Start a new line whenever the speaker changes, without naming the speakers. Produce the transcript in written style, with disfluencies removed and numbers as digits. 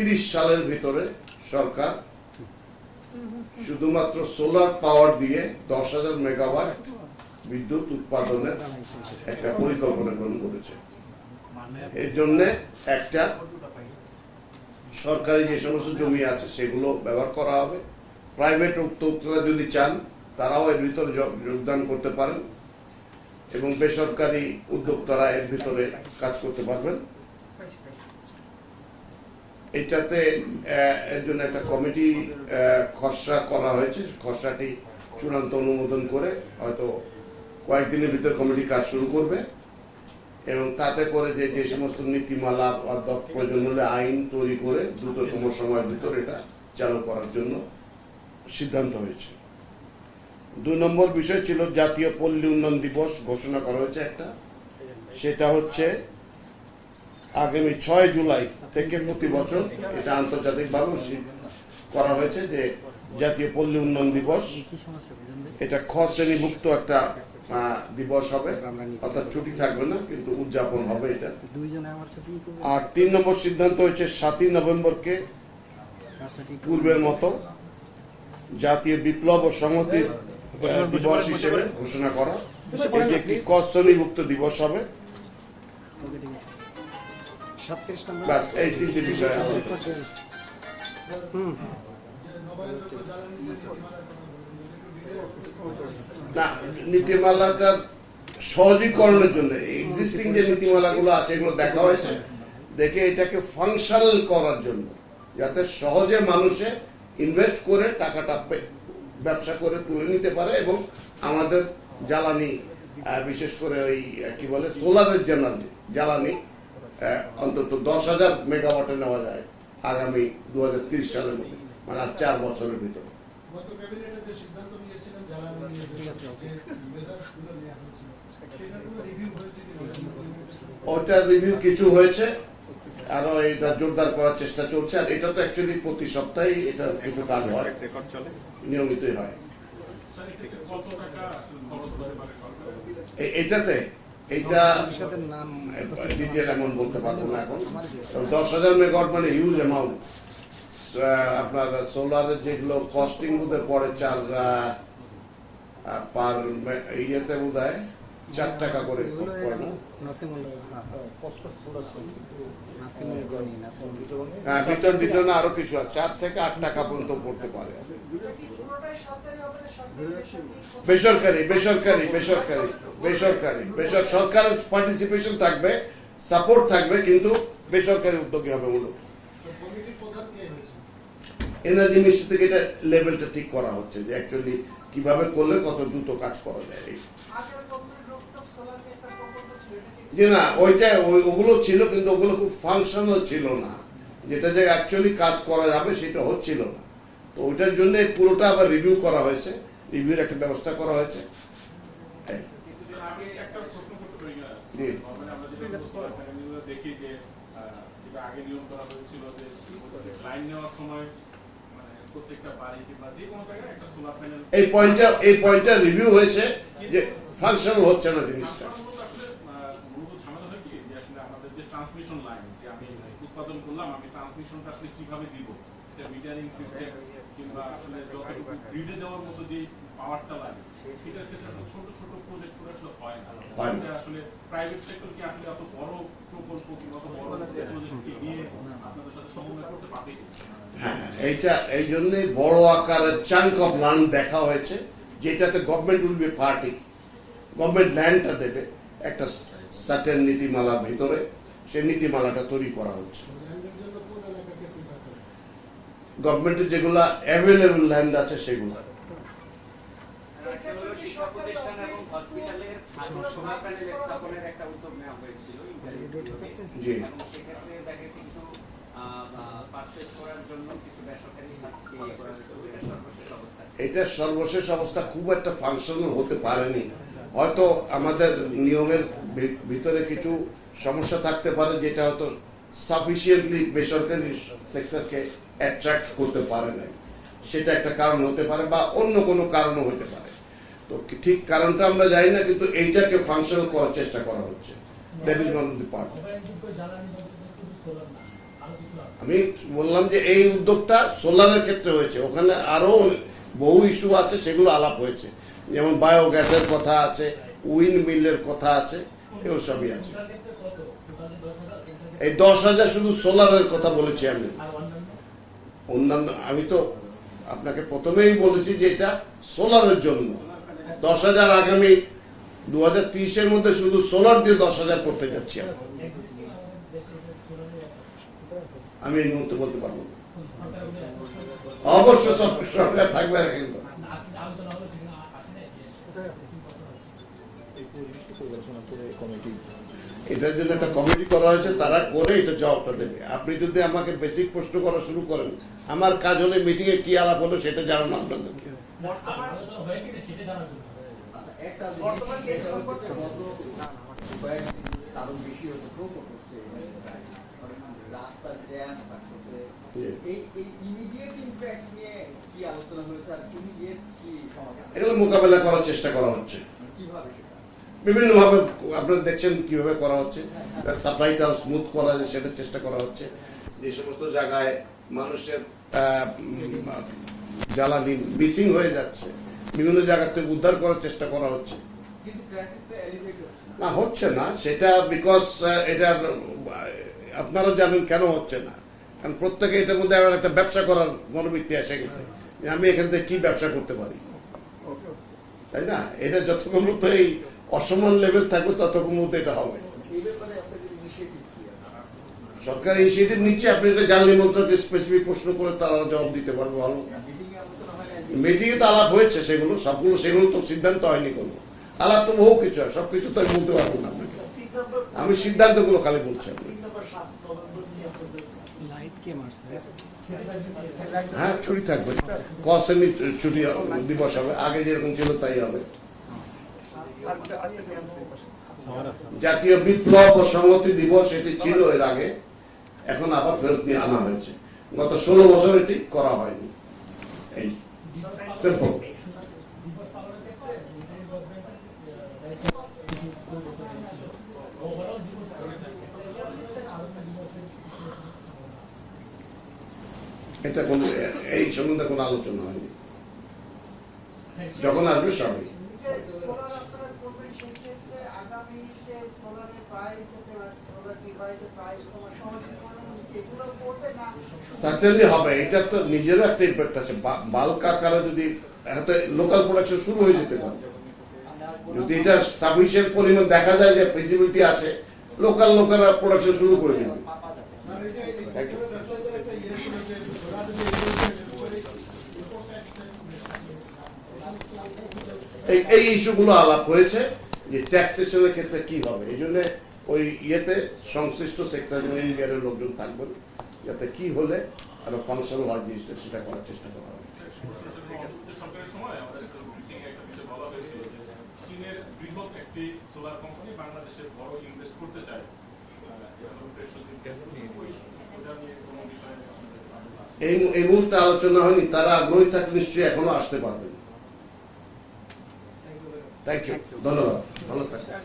30 সালের ভিতরে সরকার শুধুমাত্র সোলার পাওয়ার দিয়ে 10,000 মেগাওয়াট বিদ্যুৎ উৎপাদনের একটা পরিকল্পনা গ্রহণ করেছে। এর জন্য একটা সরকারি যে সমস্ত জমি আছে সেগুলো ব্যবহার করা হবে। প্রাইভেট উদ্যোক্তারা যদি চান তারাও এর ভিতরে যোগদান করতে পারেন এবং বেসরকারি উদ্যোক্তারা এর ভিতরে কাজ করতে পারবেন। এটাতে এর জন্য একটা কমিটি খসড়া করা হয়েছে। খসড়াটি চূড়ান্ত অনুমোদন করে হয়তো কয়েকদিনের ভিতরে কমিটি কাজ শুরু করবে এবং তাতে করে যে সমস্ত নীতিমালা প্রয়োজন হলে আইন তৈরি করে দ্রুততম সময়ের ভিতরে এটা চালু করার জন্য সিদ্ধান্ত হয়েছে। 2 নম্বর বিষয় ছিল জাতীয় পল্লী উন্নয়ন দিবস ঘোষণা করা হয়েছে একটা। সেটা হচ্ছে আগামী 6 জুলাই থেকে প্রতি বছর এটা আন্তর্জাতিকভাবে করা হয়েছে যে জাতীয় পল্লী উন্নয়ন দিবস। এটা খ শ্রেণীভুক্ত একটা দিবস হবে, অর্থাৎ ছুটি থাকবে না কিন্তু উদযাপন হবে এটা। আর 3 নম্বর সিদ্ধান্ত হয়েছে 7ই নভেম্বরকে পূর্বের মতো জাতীয় বিপ্লব ও সংহতির দিবস হিসেবে ঘোষণা করা। এটি একটি ক শ্রেণীভুক্ত দিবস হবে। বাস এই 3টি বিষয় না, নীতিমালাটা সহজীকরণের জন্য এক্সিস্টিং যে নীতিমালাগুলো আছে এগুলো দেখা হয়েছে, দেখে এটাকে ফাংশনাল করার জন্য যাতে সহজে মানুষে ইনভেস্ট করে টাকাটা ব্যবসা করে তুলে নিতে পারে এবং আমাদের জ্বালানি বিশেষ করে ওই কি বলে সোলারের জ্বালানি অন্তত 10,000 মেগাওয়াটে নেওয়া যায় আগামী 2030 সালের মধ্যে, মানে আর 4 বছরের ভিতরে। ওটার রিভিউ কিছু হয়েছে, আরো এটা জোরদার করার চেষ্টা চলছে। আর এটা তো অ্যাকচুয়ালি প্রতি সপ্তাহে এটা কিছু কাজ হয়, নিয়মিতই হয়। এটাতে এইটা ডিটেল এমন বলতে পারবো না এখন। 10,000 মেগাওয়াট মানে হিউজ অ্যামাউন্ট। আপনার সোলারের যেগুলো কস্টিং বোধ পড়ে পার ইয়েতে বোধ হয় 4 টাকা করে পড়ে না? হ্যাঁ, ভিতর না আরো কিছু 4 থেকে 8 টাকা পর্যন্ত পড়তে পারে। বেসরকারি সরকারের পার্টিসিপেশন থাকবে, সাপোর্ট থাকবে, কিন্তু বেসরকারি উদ্যোগী হবে মূলত। এনার্জি মিনিস্ট্রি থেকে এটা লেভেলটা ঠিক করা হচ্ছে যে অ্যাকচুয়ালি কিভাবে করলে কত দ্রুত কাজ করা যায়। যে না ওগুলো ছিল কিন্তু ওগুলো খুব ফাংশনাল ছিল না, যেটা যে অ্যাকচুয়ালি কাজ করা যাবে সেটা হচ্ছিল না। তো ওইটার জন্য পুরোটা আবার রিভিউ করা হয়েছে, রিভিউর একটা ব্যবস্থা করা হয়েছে। এই পয়েন্টটা রিভিউ হয়েছে যে ফাংশনাল হচ্ছে না জিনিসটা।
ট্রান্সমিশন লাইন যে আমি উৎপাদন করলাম, আমি ট্রান্সমিশনটা আসলে কিভাবে দিব, এটা মিটারিং সিস্টেম কিংবা আসলে যতটুকু গ্রিডে দেওয়ার মতো যে পাওয়ারটা লাগে সেটার ক্ষেত্রে ছোট ছোট প্রজেক্ট করে আসলে হয় না। এটা আসলে প্রাইভেট সেক্টর কি আসলে এত বড় প্রকল্প কিংবা এত বড় প্রজেক্টকে নিয়ে আপনাদের সাথে সমন্বয় করতে পারবে?
হ্যাঁ, এইটা এই জন্যই বড় আকারের চাঙ্ক অফ ল্যান্ড দেখা হয়েছে, যেটাতে government will be party. Government ল্যান্ডটা দেবে একটা সার্টেন নীতিমালার ভিতরে, সেই নীতিমালাটা তৈরি করা হচ্ছে। গভর্নমেন্টের যেগুলো অ্যাভেলেবল ল্যান্ড আছে সেগুলো। এটা সর্বশেষ অবস্থা খুব একটা ফাংশনাল হতে পারেনি। হয়তো আমাদের নিয়মের ভিতরে কিছু সমস্যা থাকতে পারে, যেটা হয়তো সাফিসিয়েন্টলি বেসরকারি সেক্টরকে অ্যাট্রাক্ট করতে পারে না, সেটা একটা কারণ হতে পারে, বা অন্য কোনো কারণও হতে পারে। তো ঠিক কারণটা আমরা জানি না, কিন্তু এইটাকে ফাংশনাল করার চেষ্টা করা হচ্ছে। That is one of the part. আমি বললাম যে এই উদ্যোগটা সোলারের ক্ষেত্রে হয়েছে, ওখানে আরো বহু ইস্যু আছে, সেগুলো আলাপ হয়েছে, যেমন বায়োগ্যাসের কথা আছে, উইন্ড মিলের কথা আছে, এগুলো সবই আছে। এই 10,000 শুধু সোলারের কথা বলেছি আমি। অন্যান্য আমি তো আপনাকে প্রথমেই বলেছি যে এটা সোলারের জন্য 10,000, আগামী 2030-এর মধ্যে শুধু সোলার দিয়ে 10,000 করতে যাচ্ছি। আমি এই মুহূর্তে বলতে পারবো না, অবশ্য সরকার থাকবে না, কিন্তু এটার জন্য একটা কমিটি করা হয়েছে, তারা করে এটা জবাবটা দেবে। আপনি যদি আমাকে বেসিক প্রশ্ন করা শুরু করেন, আমার কাজ হলে মিটিং এ কি আলাপ হলো সেটা জানানো আপনাদের। এগুলো মোকাবেলা করার চেষ্টা করা হচ্ছে বিভিন্নভাবে। আপনারা দেখছেন কিভাবে করা হচ্ছে, সাপ্লাইটা স্মুথ করা যায় সেটা চেষ্টা করা হচ্ছে। যে সমস্ত জায়গায় মানুষের জ্বালানি মিসিং হয়ে যাচ্ছে, বিভিন্ন জায়গা থেকে উদ্ধার করার চেষ্টা করা হচ্ছে। না, হচ্ছে না সেটা বিকজ এটা আপনারা জানেন কেন হচ্ছে না, কারণ প্রত্যেকে এটার মধ্যে আবার একটা ব্যবসা করার মনোবৃত্তি এসে গেছে যে আমি এখান থেকে কি ব্যবসা করতে পারি, তাই না? এটা যতক্ষণ মতো এই অসমান লেভেল থাকবে ততক্ষণ মতো এটা হবে। সরকার ইনিশিয়েটিভ নিচ্ছে, আপনি এটা জানলে মন্ত্রকে স্পেসিফিক প্রশ্ন করে তারা জবাব দিতে পারবে। ভালো, মিটিংয়ে তো আলাপ হয়েছে, সেগুলো সবগুলো, সেগুলো তো সিদ্ধান্ত হয়নি কোনো। আলাপ তো বহু কিছু হয়, সবকিছু তো আমি বলতে পারবো না আপনাকে, আমি সিদ্ধান্তগুলো খালি বলছি আপনাকে। হ্যাঁ, ছুটি থাকবে, ক শ্রেণী ছুটি দিবস হবে, আগে যেরকম ছিল তাই হবে। জাতীয় বিপ্লব ও সংহতি দিবস এটি ছিল এর আগে, এখন আবার ফেরত নিয়ে আনা হয়েছে। গত 16 বছর এটি করা হয়নি। এই সিম্পল। এটা কোন এই সম্বন্ধে কোনো আলোচনা হয়নি, যখন আসবে সবই। সার্টেনলি হবে, এটা তো নিজেরও একটা ইম্প্যাক্ট আছে। বাল্ক আকারে যদি লোকাল প্রোডাকশন শুরু হয়ে যেতে পারে, যদি এটা সাফিসিয়েন্ট পরিমাণ দেখা যায় যে ফিজিবিলিটি আছে, লোকালরা প্রোডাকশন শুরু করে দেবে। এই ইস্যুগুলো আলাপ হয়েছে যে ট্যাক্সেশনের ক্ষেত্রে কি হবে, এই জন্য ওই ইয়েতে সংশ্লিষ্ট সেক্টর ইন্ডিয়ার লোকজন থাকবেন, যাতে কি হলে আরো ফাংশনাল হয় জিনিসটা, সেটা করার চেষ্টা করা হবে।
সরকারের সময় আমাদের একটা বিষয় বলা হয়েছিল যে চীনের বৃহৎ একটি সোলার কোম্পানি বাংলাদেশে বড় ইনভেস্ট করতে চায়।
এই মুহূর্তে আলোচনা হয়নি, তারা আগ্রহী থাকলে নিশ্চয়ই এখনো আসতে পারবেন। থ্যাংক ইউ, ধন্যবাদ, ভালো থাকবেন।